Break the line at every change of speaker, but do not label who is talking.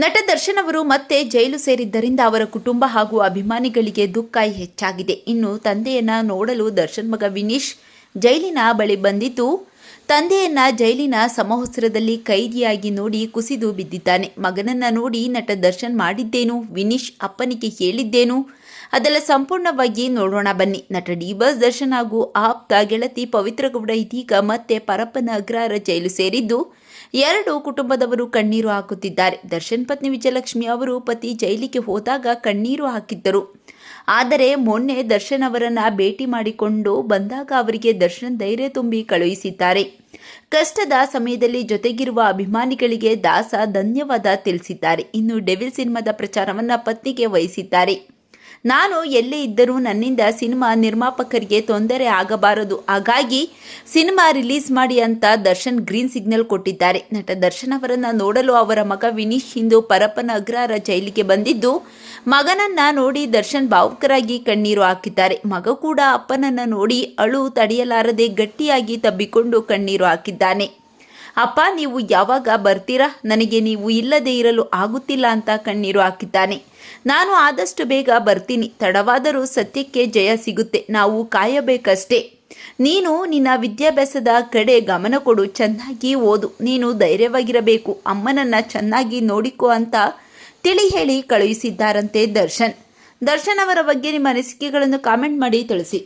ನಟ ದರ್ಶನ್ ಅವರು ಮತ್ತೆ ಜೈಲು ಸೇರಿದ್ದರಿಂದ ಅವರ ಕುಟುಂಬ ಹಾಗೂ ಅಭಿಮಾನಿಗಳಿಗೆ ದುಃಖ ಹೆಚ್ಚಾಗಿದೆ. ಇನ್ನು ತಂದೆಯನ್ನ ನೋಡಲು ದರ್ಶನ್ ಮಗ ವಿನೀಶ್ ಜೈಲಿನ ಬಳಿ ಬಂದಿದ್ದು, ತಂದೆಯನ್ನ ಜೈಲಿನ ಸಮವಸ್ತ್ರದಲ್ಲಿ ಕೈದಿಯಾಗಿ ನೋಡಿ ಕುಸಿದು ಬಿದ್ದಿದ್ದಾನೆ. ಮಗನನ್ನ ನೋಡಿ ನಟ ದರ್ಶನ್ ಮಾಡಿದ್ದೇನು, ವಿನೀಶ್ ಅಪ್ಪನಿಗೆ ಹೇಳಿದ್ದೇನು, ಅದೆಲ್ಲ ಸಂಪೂರ್ಣವಾಗಿ ನೋಡೋಣ ಬನ್ನಿ. ನಟ ಡಿ-ಬಾಸ್ ದರ್ಶನ್ ಹಾಗೂ ಆಪ್ತ ಗೆಳತಿ ಪವಿತ್ರ ಗೌಡ ಇದೀಗ ಮತ್ತೆ ಪರಪ್ಪನ ಅಗ್ರಹಾರ ಜೈಲು ಸೇರಿದ್ದು, ಎರಡು ಕುಟುಂಬದವರು ಕಣ್ಣೀರು ಹಾಕುತ್ತಿದ್ದಾರೆ. ದರ್ಶನ್ ಪತ್ನಿ ವಿಜಯಲಕ್ಷ್ಮಿ ಅವರು ಪತಿ ಜೈಲಿಗೆ ಹೋದಾಗ ಕಣ್ಣೀರು ಹಾಕಿದ್ದರು. ಆದರೆ ಮೊನ್ನೆ ದರ್ಶನ್ ಅವರನ್ನ ಭೇಟಿ ಮಾಡಿಕೊಂಡು ಬಂದಾಗ ಅವರಿಗೆ ದರ್ಶನ್ ಧೈರ್ಯ ತುಂಬಿ ಕಳುಹಿಸಿದ್ದಾರೆ. ಕಷ್ಟದ ಸಮಯದಲ್ಲಿ ಜೊತೆಗಿರುವ ಅಭಿಮಾನಿಗಳಿಗೆ ದಾಸ ಧನ್ಯವಾದ ತಿಳಿಸಿದ್ದಾರೆ. ಇನ್ನು ಡೆವಿಲ್ ಸಿನಿಮಾದ ಪ್ರಚಾರವನ್ನು ಪತ್ನಿಗೆ ವಹಿಸಿದ್ದಾರೆ. ನಾನು ಎಲ್ಲೇ ಇದ್ದರೂ ನನ್ನಿಂದ ಸಿನಿಮಾ ನಿರ್ಮಾಪಕರಿಗೆ ತೊಂದರೆ ಆಗಬಾರದು, ಹಾಗಾಗಿ ಸಿನಿಮಾ ರಿಲೀಸ್ ಮಾಡಿ ಅಂತ ದರ್ಶನ್ ಗ್ರೀನ್ ಸಿಗ್ನಲ್ ಕೊಟ್ಟಿದ್ದಾರೆ. ನಟ ದರ್ಶನ್ ಅವರನ್ನು ನೋಡಲು ಅವರ ಮಗ ವಿನೀಶ್ ಇಂದು ಪರಪ್ಪನ ಅಗ್ರಹಾರ ಜೈಲಿಗೆ ಬಂದಿದ್ದು, ಮಗನನ್ನ ನೋಡಿ ದರ್ಶನ್ ಭಾವುಕರಾಗಿ ಕಣ್ಣೀರು ಹಾಕಿದ್ದಾರೆ. ಮಗ ಕೂಡ ಅಪ್ಪನನ್ನ ನೋಡಿ ಅಳು ತಡೆಯಲಾರದೆ ಗಟ್ಟಿಯಾಗಿ ತಬ್ಬಿಕೊಂಡು ಕಣ್ಣೀರು ಹಾಕಿದ್ದಾನೆ. ಅಪ್ಪ, ನೀವು ಯಾವಾಗ ಬರ್ತೀರಾ, ನನಗೆ ನೀವು ಇಲ್ಲದೆ ಇರಲು ಆಗುತ್ತಿಲ್ಲ ಅಂತ ಕಣ್ಣೀರು ಹಾಕಿದ್ದಾನೆ. ನಾನು ಆದಷ್ಟು ಬೇಗ ಬರ್ತೀನಿ, ತಡವಾದರೂ ಸತ್ಯಕ್ಕೆ ಜಯ ಸಿಗುತ್ತೆ, ನಾವು ಕಾಯಬೇಕಷ್ಟೇ. ನೀನು ನಿನ್ನ ವಿದ್ಯಾಭ್ಯಾಸದ ಕಡೆ ಗಮನ ಕೊಡು, ಚೆನ್ನಾಗಿ ಓದು, ನೀನು ಧೈರ್ಯವಾಗಿರಬೇಕು, ಅಮ್ಮನನ್ನ ಚೆನ್ನಾಗಿ ನೋಡಿಕೋ ಅಂತ ತಿಳಿ ಹೇಳಿ ಕಳುಹಿಸಿದ್ದಾರಂತೆ ದರ್ಶನ್. ದರ್ಶನ್ ಅವರ ಬಗ್ಗೆ ನಿಮ್ಮ ಅನಿಸಿಕೆಗಳನ್ನು ಕಾಮೆಂಟ್ ಮಾಡಿ ತಿಳಿಸಿ.